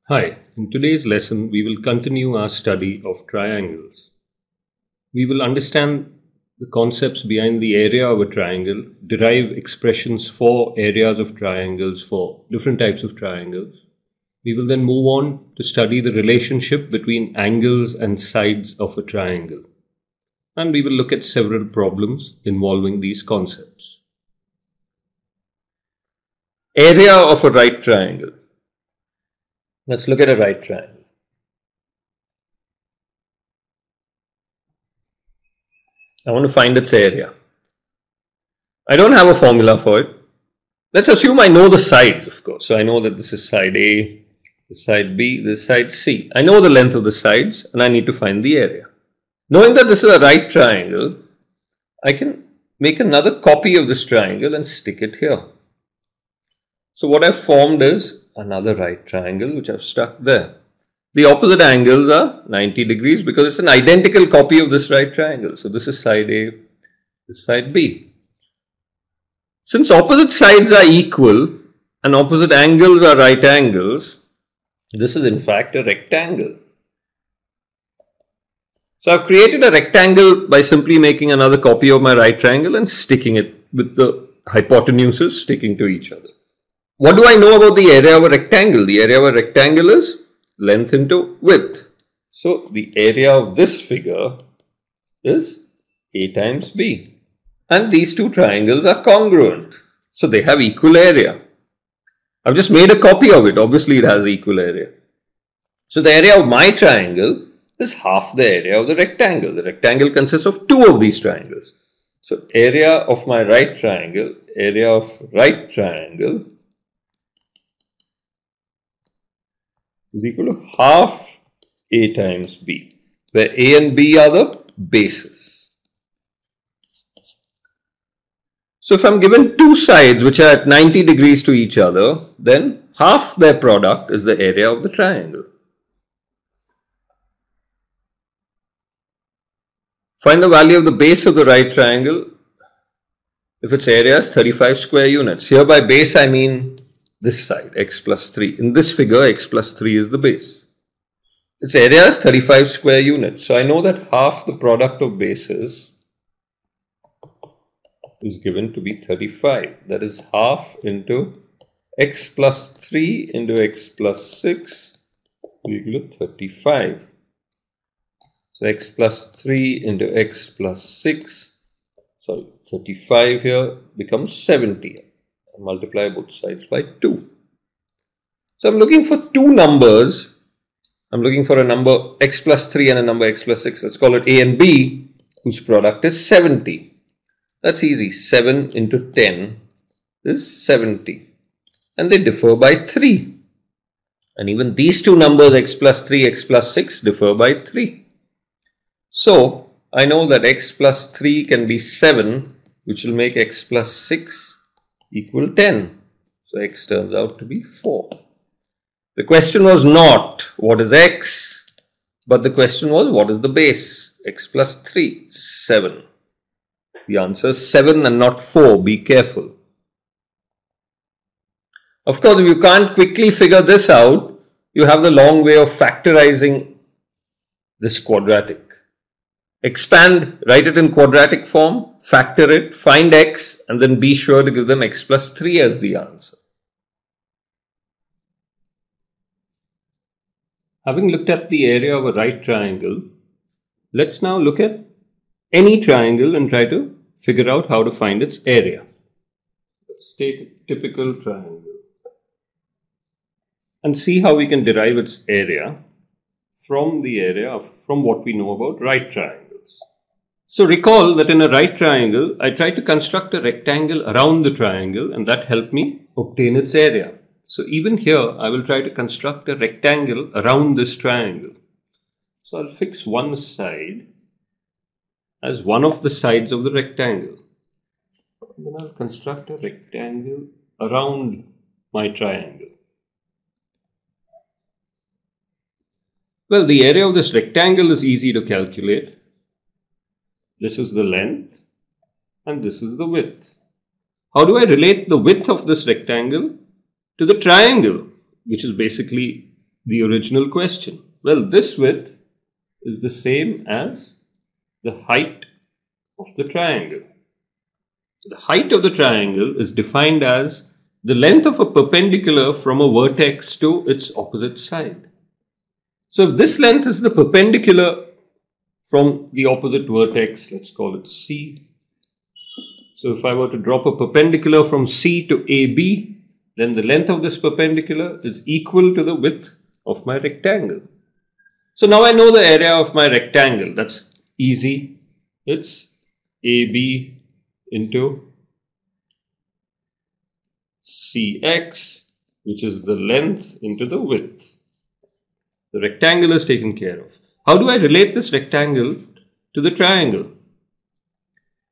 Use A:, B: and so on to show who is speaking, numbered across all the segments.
A: Hi, in today's lesson we will continue our study of triangles. We will understand the concepts behind the area of a triangle, derive expressions for areas of triangles for different types of triangles. We will then move on to study the relationship between angles and sides of a triangle. And we will look at several problems involving these concepts. Area of a right triangle. Let's look at a right triangle. I want to find its area. I don't have a formula for it. Let's assume I know the sides, of course. So I know that this is side A, this side B, this side C. I know the length of the sides and I need to find the area. Knowing that this is a right triangle, I can make another copy of this triangle and stick it here. So what I've formed is another right triangle which I've stuck there. The opposite angles are 90 degrees because it's an identical copy of this right triangle. So this is side A, this is side B. Since opposite sides are equal and opposite angles are right angles, this is in fact a rectangle. So I've created a rectangle by simply making another copy of my right triangle and sticking it with the hypotenuses sticking to each other. What do I know about the area of a rectangle? The area of a rectangle is length into width. So the area of this figure is A times B. And these two triangles are congruent. So they have equal area. I've just made a copy of it. Obviously it has equal area. So the area of my triangle is half the area of the rectangle. The rectangle consists of two of these triangles. So area of my right triangle, area of right triangle is equal to half A times B, where A and B are the bases. So if I'm given two sides which are at 90 degrees to each other, then half their product is the area of the triangle. Find the value of the base of the right triangle if its area is 35 square units. Here by base I mean this side, x plus 3. In this figure, x plus 3 is the base. Its area is 35 square units. So I know that half the product of bases is given to be 35. That is half into x plus 3 into x plus 6 equal to 35. So x plus 3 into x plus 6, 35 here becomes 70. Multiply both sides by 2. So I'm looking for two numbers. I'm looking for a number x plus 3 and a number x plus 6. Let's call it A and B, whose product is 70. That's easy. 7 into 10 is 70. And they differ by 3. And even these two numbers x plus 3, x plus 6 differ by 3. So I know that x plus 3 can be 7, which will make x plus 6 equal 10. So x turns out to be 4. The question was not what is x, but the question was what is the base? X plus 3, 7. The answer is 7 and not 4. Be careful. Of course, if you can't quickly figure this out, you have the long way of factorizing this quadratic. Expand, write it in quadratic form, factor it, find x, and then be sure to give them x plus 3 as the answer. Having looked at the area of a right triangle, let's now look at any triangle and try to figure out how to find its area. Let's take a typical triangle and see how we can derive its area from what we know about right triangles. So recall that in a right triangle, I tried to construct a rectangle around the triangle and that helped me obtain its area. So even here, I will try to construct a rectangle around this triangle. So I'll fix one side as one of the sides of the rectangle. And then I'll construct a rectangle around my triangle. Well, the area of this rectangle is easy to calculate. This is the length and this is the width. How do I relate the width of this rectangle to the triangle, which is basically the original question? Well, this width is the same as the height of the triangle. So the height of the triangle is defined as the length of a perpendicular from a vertex to its opposite side. So if this length is the perpendicular from the opposite vertex, let's call it C. So if I were to drop a perpendicular from C to AB, then the length of this perpendicular is equal to the width of my rectangle. So now I know the area of my rectangle. That's easy. It's AB into CX, which is the length into the width. The rectangle is taken care of. How do I relate this rectangle to the triangle?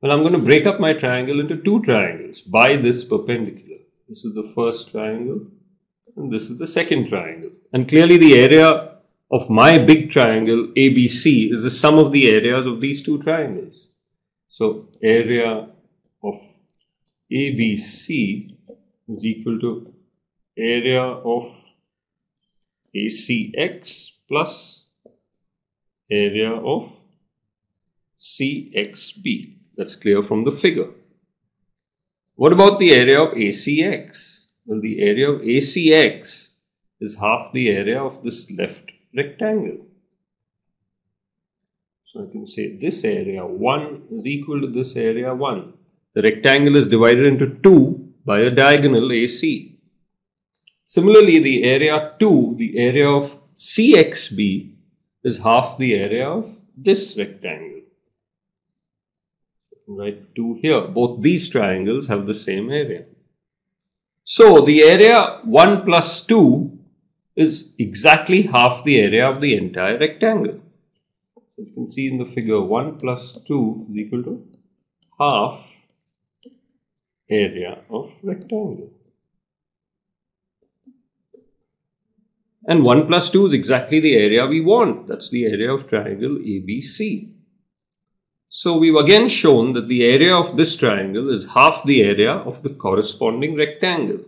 A: Well, I'm going to break up my triangle into two triangles by this perpendicular. This is the first triangle and this is the second triangle. And clearly the area of my big triangle ABC is the sum of the areas of these two triangles. So area of ABC is equal to area of ACX plus area of CXB. That's clear from the figure. What about the area of ACX? Well, the area of ACX is half the area of this left rectangle. So I can say this area 1 is equal to this area 1. The rectangle is divided into 2 by a diagonal AC. Similarly, the area 2, the area of CXB, is half the area of this rectangle. Write 2 here. Both these triangles have the same area. So the area 1 plus 2 is exactly half the area of the entire rectangle. So you can see in the figure 1 plus 2 is equal to half area of rectangle. And 1 plus 2 is exactly the area we want. That's the area of triangle ABC. So we've again shown that the area of this triangle is half the area of the corresponding rectangle.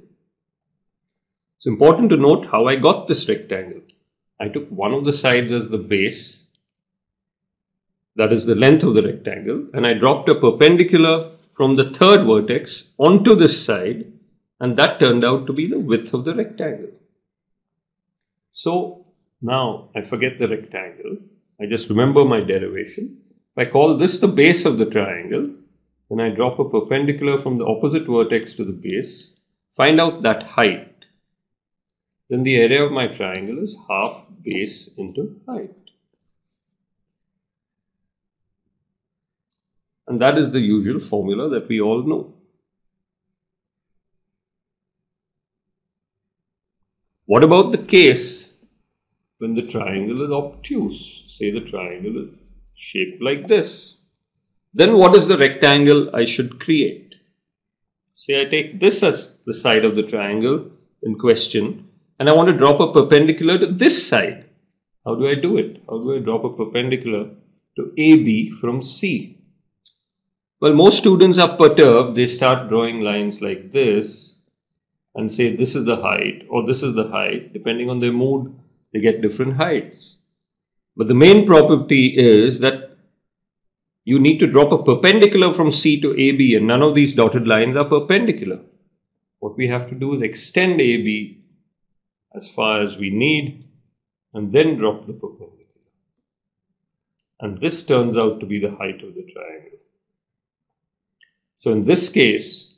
A: It's important to note how I got this rectangle. I took one of the sides as the base, that is the length of the rectangle, and I dropped a perpendicular from the third vertex onto this side, and that turned out to be the width of the rectangle. So now I forget the rectangle. I just remember my derivation. If I call this the base of the triangle, then I drop a perpendicular from the opposite vertex to the base, find out that height. Then the area of my triangle is half base into height. And that is the usual formula that we all know. What about the case when the triangle is obtuse? Say the triangle is shaped like this. Then what is the rectangle I should create? Say I take this as the side of the triangle in question and I want to drop a perpendicular to this side. How do I do it? How do I drop a perpendicular to AB from C? Well, most students are perturbed. They start drawing lines like this and say this is the height or this is the height. Depending on their mood, they get different heights. But the main property is that you need to drop a perpendicular from C to AB, and none of these dotted lines are perpendicular. What we have to do is extend AB as far as we need and then drop the perpendicular. And this turns out to be the height of the triangle. So in this case,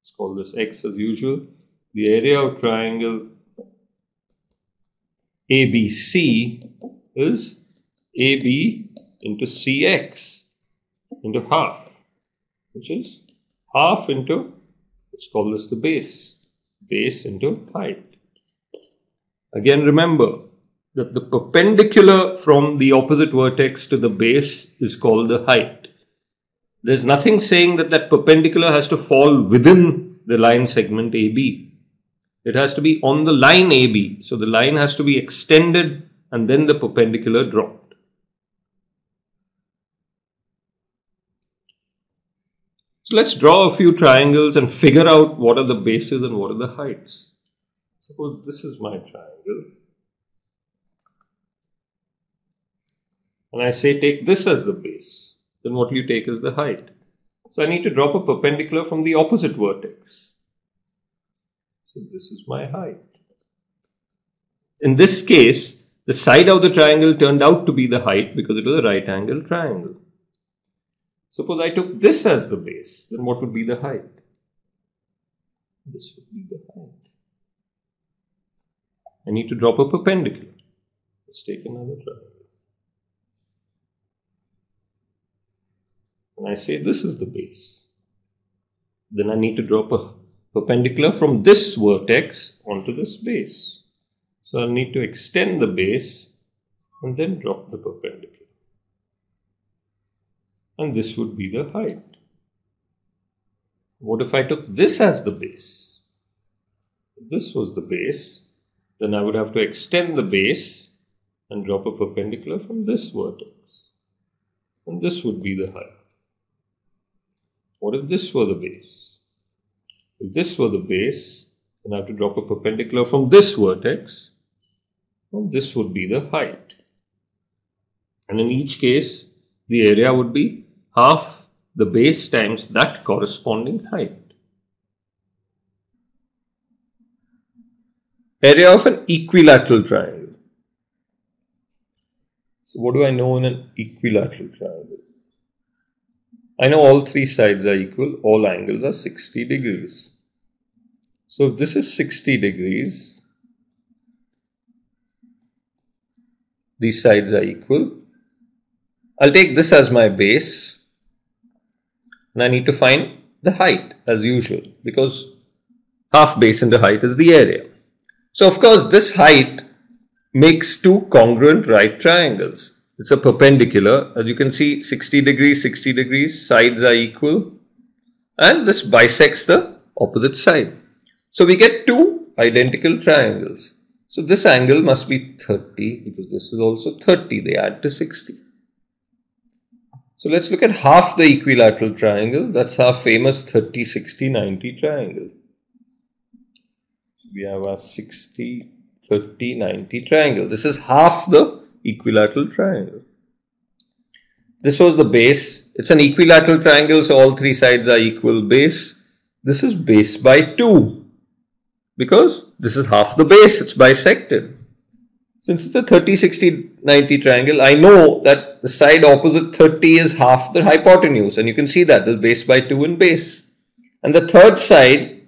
A: let's call this X as usual. The area of triangle ABC is AB into CX into half, which is half into, let's call this the base into height. Again, remember that the perpendicular from the opposite vertex to the base is called the height. There's nothing saying that that perpendicular has to fall within the line segment AB. It has to be on the line AB. So the line has to be extended and then the perpendicular dropped. So let's draw a few triangles and figure out what are the bases and what are the heights. Suppose this is my triangle. and I say take this as the base, then what will you take as the height? So I need to drop a perpendicular from the opposite vertex. So this is my height. In this case, the side of the triangle turned out to be the height because it was a right angle triangle. Suppose I took this as the base, then what would be the height? This would be the height. I need to drop a perpendicular. Let's take another triangle. And I say this is the base. Then I need to drop a perpendicular from this vertex onto this base. So I need to extend the base and then drop the perpendicular. And this would be the height. What if I took this as the base? If this was the base, then I would have to extend the base and drop a perpendicular from this vertex. And this would be the height. What if this were the base? If this were the base, then I have to drop a perpendicular from this vertex, and this would be the height. And in each case, the area would be half the base times that corresponding height. Area of an equilateral triangle. So what do I know in an equilateral triangle? I know all three sides are equal, all angles are 60 degrees. So if this is 60 degrees, these sides are equal. I'll take this as my base, and I need to find the height as usual, because half base into height is the area. So of course this height makes two congruent right triangles. It's a perpendicular. As you can see, 60 degrees, sides are equal, and this bisects the opposite side. So we get two identical triangles. So this angle must be 30 because this is also 30. They add to 60. So let's look at half the equilateral triangle. That's our famous 30, 60, 90 triangle. So we have our 60, 30, 90 triangle. This is half the equilateral triangle. This was the base. It's an equilateral triangle, so all three sides are equal base. This is base by 2 because this is half the base. It's bisected. Since it's a 30, 60, 90 triangle, I know that the side opposite 30 is half the hypotenuse, and you can see that there's base by 2 in base. And the third side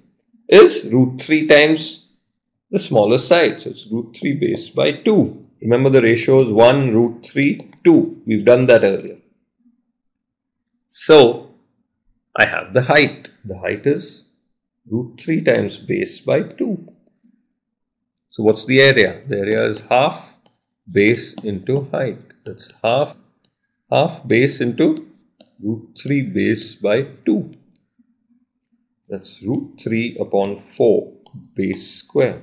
A: is root 3 times the smaller side. So it's root 3 base by 2. Remember the ratio is 1, root 3, 2. We've done that earlier. So I have the height. The height is root 3 times base by 2. So what's the area? The area is half base into height. That's half base into root 3 base by 2. That's root 3 upon 4 base square.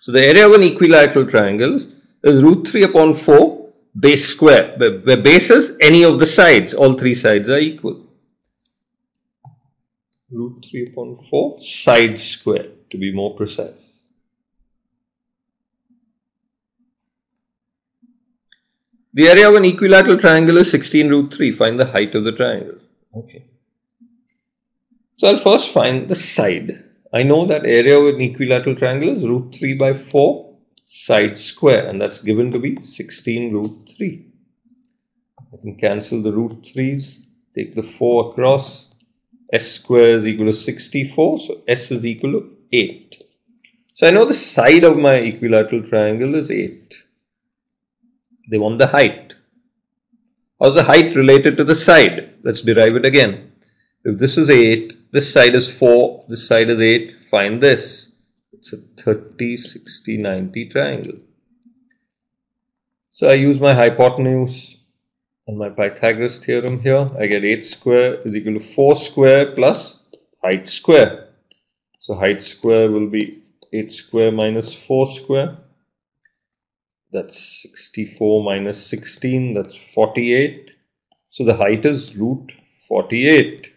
A: So the area of an equilateral triangle is root 3 upon 4 base square, where base is any of the sides. All three sides are equal. Root 3 upon 4 side square, to be more precise. The area of an equilateral triangle is 16 root 3. Find the height of the triangle. Okay. So I'll first find the side. I know that area of an equilateral triangle is root 3 by 4 side square, and that's given to be 16 root 3. I can cancel the root 3's, take the 4 across. S square is equal to 64, so S is equal to 8. So I know the side of my equilateral triangle is 8. They want the height. How's the height related to the side? Let's derive it again. If this is 8, this side is 4, this side is 8, find this. It's a 30, 60, 90 triangle. So I use my hypotenuse and my Pythagoras theorem here. I get 8 square is equal to 4 square plus height square. So height square will be 8 square minus 4 square. That's 64 minus 16, that's 48. So the height is root 48.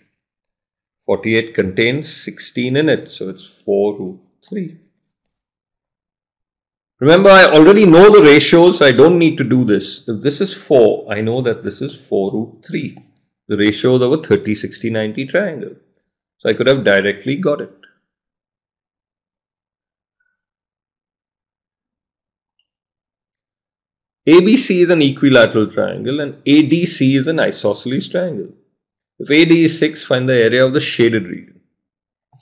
A: 48 contains 16 in it, so it's 4 root 3. Remember, I already know the ratios, so I don't need to do this. If this is 4, I know that this is 4 root 3. The ratios of a 30, 60, 90 triangle. So I could have directly got it. ABC is an equilateral triangle and ADC is an isosceles triangle. If AD is 6, find the area of the shaded region.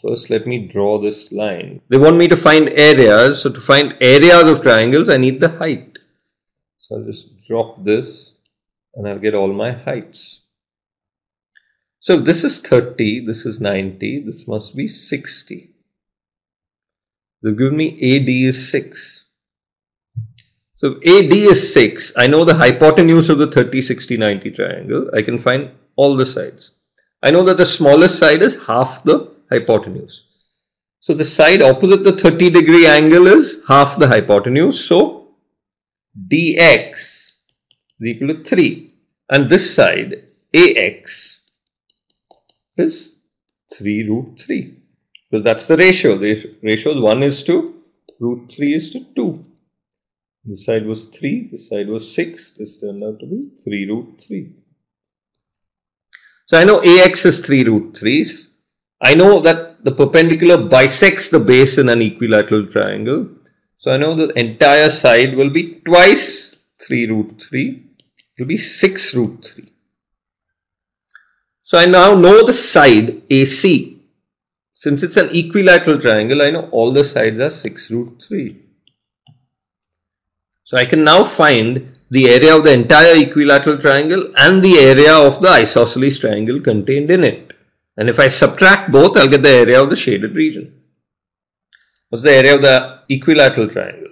A: First, let me draw this line. They want me to find areas. So to find areas of triangles, I need the height. So I'll just drop this and I'll get all my heights. So if this is 30, this is 90, this must be 60. They've given me AD is 6. So if AD is 6, I know the hypotenuse of the 30, 60, 90 triangle. I can find all the sides. I know that the smallest side is half the hypotenuse. So the side opposite the 30-degree angle is half the hypotenuse. So dx is equal to 3. And this side, AX, is 3 root 3. So that's the ratio. The ratio is 1 is to root 3 is to 2. This side was 3, this side was 6. This turned out to be 3 root 3. So I know AX is 3 root 3s. I know that the perpendicular bisects the base in an equilateral triangle. So I know the entire side will be twice 3 root 3. It will be 6 root 3. So I now know the side AC. Since it's an equilateral triangle, I know all the sides are 6 root 3. So I can now find the area of the entire equilateral triangle and the area of the isosceles triangle contained in it. And if I subtract both, I'll get the area of the shaded region. What's the area of the equilateral triangle?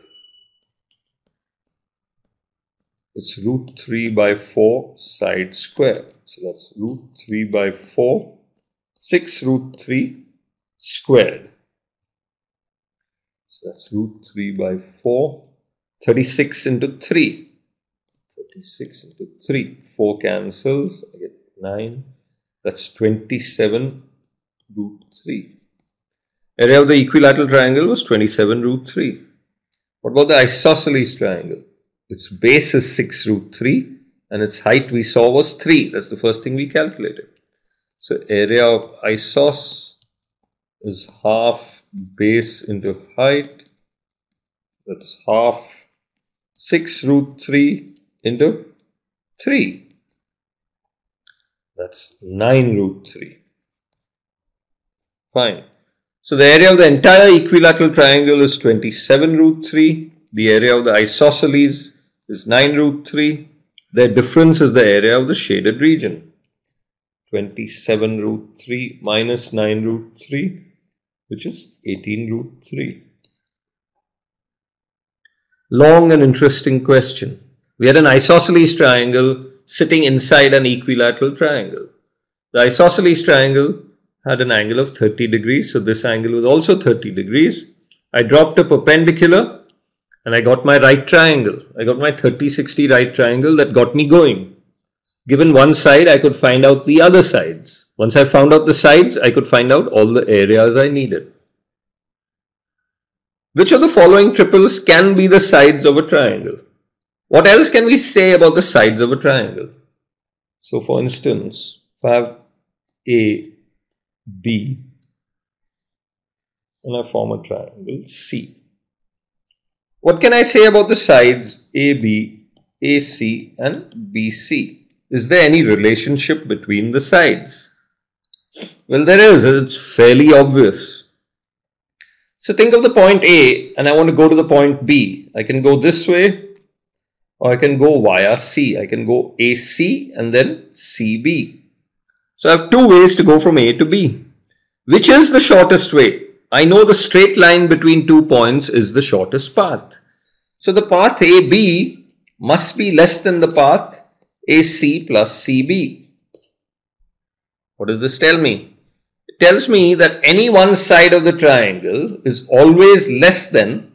A: It's root 3 by 4 side square. So that's root 3 by 4, 6 root 3 squared. So that's root 3 by 4. 36 into 3. 36 into 3. 4 cancels. I get 9. That's 27 root 3. Area of the equilateral triangle was 27 root 3. What about the isosceles triangle? Its base is 6 root 3 and its height we saw was 3. That's the first thing we calculated. So area of isos is half base into height. That's half 6 root 3 into 3. That's 9 root 3. Fine. So the area of the entire equilateral triangle is 27 root 3. The area of the isosceles is 9 root 3. Their difference is the area of the shaded region. 27 root 3 minus 9 root 3, which is 18 root 3. Long and interesting question. We had an isosceles triangle sitting inside an equilateral triangle. The isosceles triangle had an angle of 30 degrees, so this angle was also 30 degrees. I dropped a perpendicular and I got my right triangle. I got my 30-60 right triangle that got me going. Given one side, I could find out the other sides. Once I found out the sides, I could find out all the areas I needed. Which of the following triples can be the sides of a triangle? What else can we say about the sides of a triangle? So for instance, if I have A, B, and I form a triangle C. What can I say about the sides AB, AC, and BC? Is there any relationship between the sides? Well, there is. It's fairly obvious. So think of the point A and I want to go to the point B. I can go this way or I can go via C. I can go AC and then CB. So I have two ways to go from A to B. Which is the shortest way? I know the straight line between 2 points is the shortest path. So the path AB must be less than the path AC plus CB. What does this tell me? It tells me that any one side of the triangle is always less than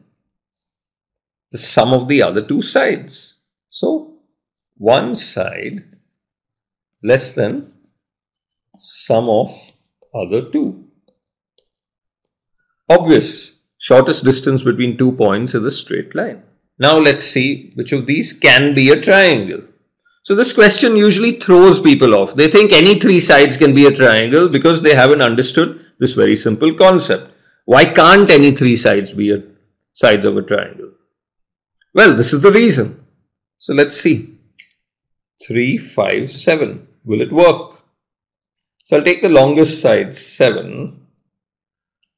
A: the sum of the other two sides. So one side less than sum of other two. Obvious. Shortest distance between 2 points is a straight line. Now let's see which of these can be a triangle. So this question usually throws people off. They think any 3 sides can be a triangle because they haven't understood this very simple concept. Why can't any 3 sides be sides of a triangle? Well, this is the reason. So let's see. 3, 5, 7. Will it work? So I'll take the longest side, 7.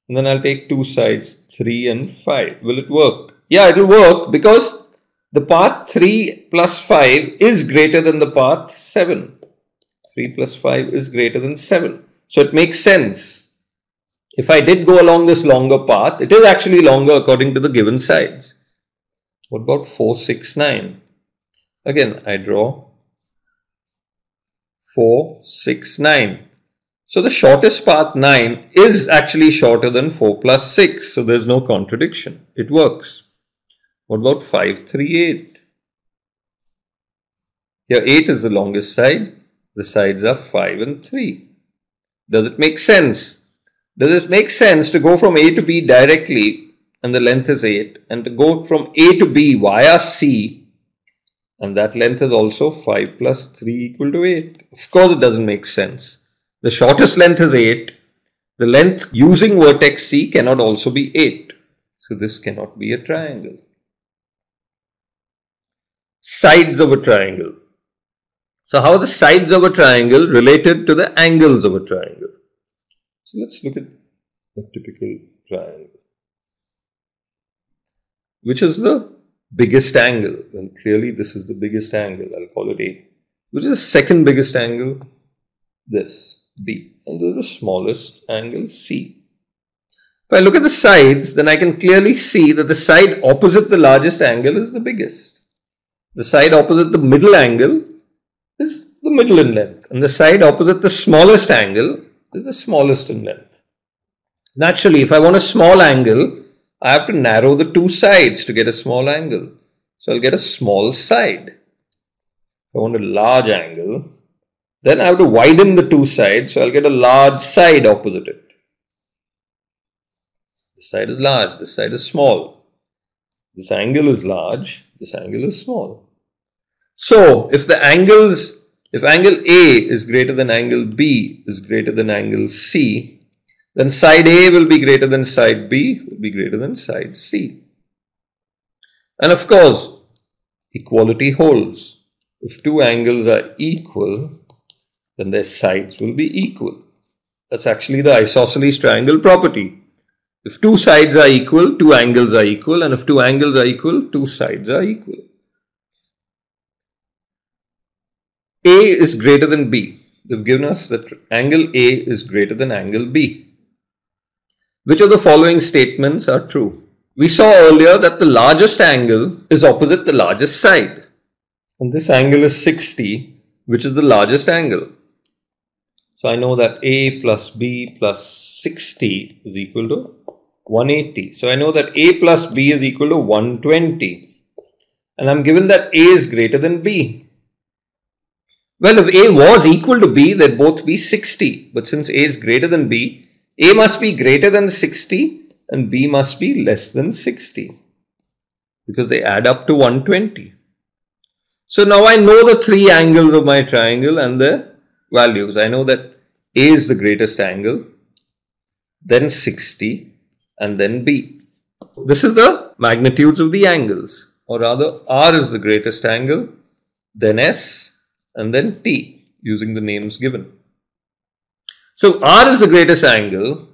A: And then I'll take 2 sides, 3 and 5. Will it work? Yeah, it will work because the path 3 plus 5 is greater than the path 7. 3 plus 5 is greater than 7. So it makes sense. If I did go along this longer path, it is actually longer according to the given sides. What about 4, 6, 9? Again, I draw 4, 6, 9. So the shortest path 9 is actually shorter than 4 plus 6. So there's no contradiction. It works. What about 5, 3, 8? Here 8 is the longest side. The sides are 5 and 3. Does it make sense? Does it make sense to go from A to B directly and the length is 8, and to go from A to B via C and that length is also 5 plus 3 equal to 8? Of course it doesn't make sense. The shortest length is 8. The length using vertex C cannot also be 8. So this cannot be a triangle. Sides of a triangle. So how are the sides of a triangle related to the angles of a triangle? So let's look at a typical triangle. Which is the biggest angle? Well, clearly this is the biggest angle. I'll call it A. Which is the second biggest angle? This, B. And this is the smallest angle, C. If I look at the sides, then I can clearly see that the side opposite the largest angle is the biggest. The side opposite the middle angle is the middle in length. And the side opposite the smallest angle is the smallest in length. Naturally, if I want a small angle, I have to narrow the 2 sides to get a small angle. So I'll get a small side. If I want a large angle, then I have to widen the 2 sides, so I'll get a large side opposite it. This side is large, this side is small. This angle is large, this angle is small. So if angle A is greater than angle B is greater than angle C, then side A will be greater than side B, will be greater than side C. And of course, equality holds. If 2 angles are equal, then their sides will be equal. That's actually the isosceles triangle property. If 2 sides are equal, 2 angles are equal, and if 2 angles are equal, 2 sides are equal. A is greater than B. They've given us that angle A is greater than angle B. Which of the following statements are true? We saw earlier that the largest angle is opposite the largest side. And this angle is 60, which is the largest angle. So I know that A plus B plus 60 is equal to 180. So I know that A plus B is equal to 120. And I'm given that A is greater than B. Well, if A was equal to B, they'd both be 60. But since A is greater than B, A must be greater than 60 and B must be less than 60. Because they add up to 120. So now I know the 3 angles of my triangle and their values. I know that A is the greatest angle, then 60, and then B. This is the magnitudes of the angles. Or rather, R is the greatest angle, then S, and then T, using the names given. So R is the greatest angle,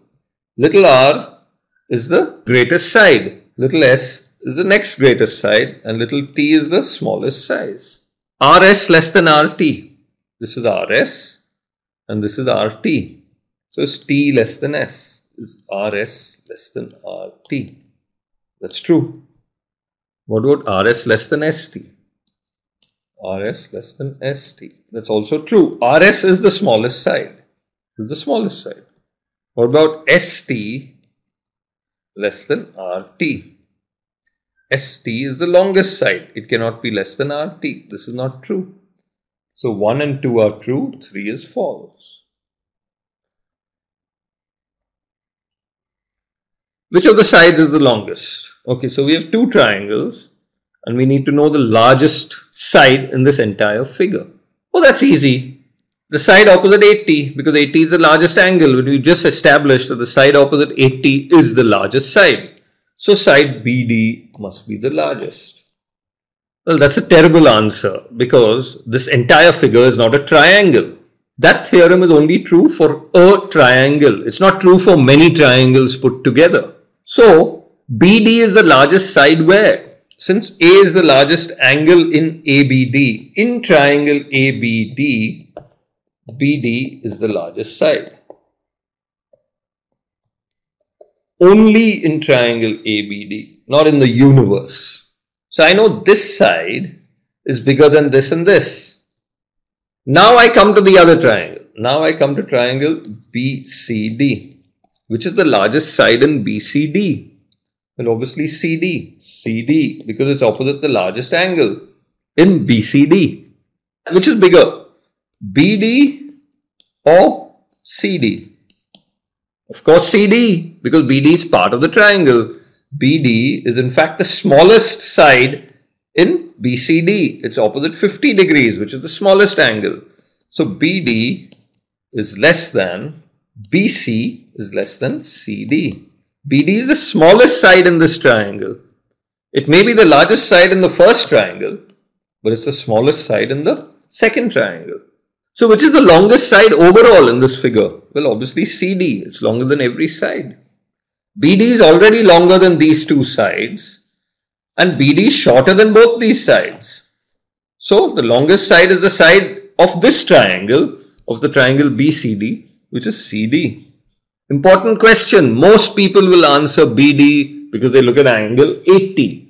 A: little r is the greatest side, little s is the next greatest side, and little t is the smallest size. Rs less than Rt. This is Rs and this is Rt. So it's t less than s. Is Rs less than Rt. That's true. What about Rs less than St? Rs less than St. That's also true. Rs is the smallest side. Is the smallest side. What about St less than Rt? St is the longest side. It cannot be less than Rt. This is not true. So 1 and 2 are true, 3 is false. Which of the sides is the longest? Okay, so we have two triangles and we need to know the largest side in this entire figure. Oh, that's easy. The side opposite 80, because 80 is the largest angle. We just established that the side opposite 80 is the largest side. So side BD must be the largest. Well, that's a terrible answer because this entire figure is not a triangle. That theorem is only true for a triangle. It's not true for many triangles put together. So BD is the largest side where? Since A is the largest angle in ABD, in triangle ABD, BD is the largest side. Only in triangle ABD, not in the universe. So I know this side is bigger than this and this. Now I come to the other triangle. Now I come to triangle BCD. Which is the largest side in BCD? Well, obviously CD. CD, because it's opposite the largest angle in BCD. Which is bigger? BD or CD? Of course CD, because BD is part of the triangle. BD is in fact the smallest side in BCD. It's opposite 50 degrees, which is the smallest angle. So BD is less than, BC is less than CD. BD is the smallest side in this triangle. It may be the largest side in the first triangle, but it's the smallest side in the second triangle. So which is the longest side overall in this figure? Well, obviously CD. It's longer than every side. BD is already longer than these two sides, and BD is shorter than both these sides. So the longest side is the side of this triangle, of the triangle BCD, which is CD. Important question. Most people will answer BD because they look at angle 80.